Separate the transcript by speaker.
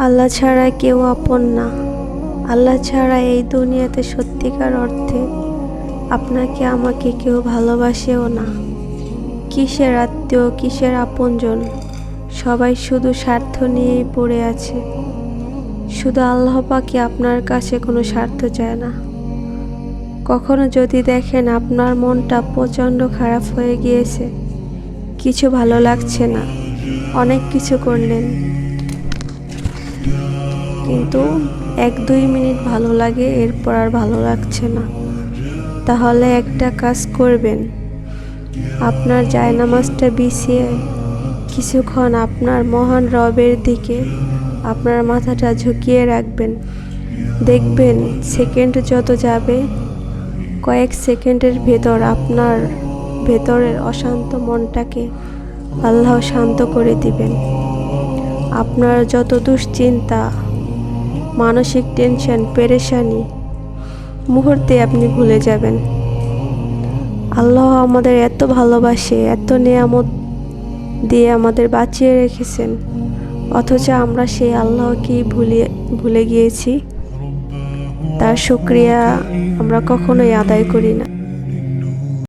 Speaker 1: আল্লাহ ছাড়া কেউ আপন না। আল্লাহ ছাড়া এই দুনিয়াতে সত্যিকার অর্থে আপনাকে আমাকে কেউ ভালোবাসেও না। কিসের আত্মীয়, কিসের আপনজন, সবাই শুধু স্বার্থ নিয়েই পড়ে আছে। শুধু আল্লাহ পাকই আপনার কাছে কোনো স্বার্থ চায় না। কখনো যদি দেখেন আপনার মনটা প্রচণ্ড খারাপ হয়ে গিয়েছে, কিছু ভালো লাগছে না, অনেক কিছু করলেন, কিন্তু 1-2 মিনিট ভালো লাগে, এরপর আর ভালো লাগছে না, তাহলে একটা কাজ করবেন। আপনার জায়নামাজটা বিছিয়ে কিছুক্ষণ আপনার মহান রবের দিকে আপনার মাথাটা ঝুঁকিয়ে রাখবেন। দেখবেন সেকেন্ড যত যাবে, কয়েক সেকেন্ডের ভেতর আপনার ভেতরের অশান্ত মনটাকে আল্লাহ শান্ত করে দিবেন। আপনার যত দুশ্চিন্তা, মানসিক টেনশন, পেরেশানি মুহূর্তে আপনি ভুলে যাবেন। আল্লাহ আমাদের এত ভালোবাসে, এত নেয়ামত দিয়ে আমাদের বাঁচিয়ে রেখেছেন, অথচ আমরা সেই আল্লাহকেই ভুলে গিয়েছি। তার শুকরিয়া আমরা কখনোই আদায় করি না।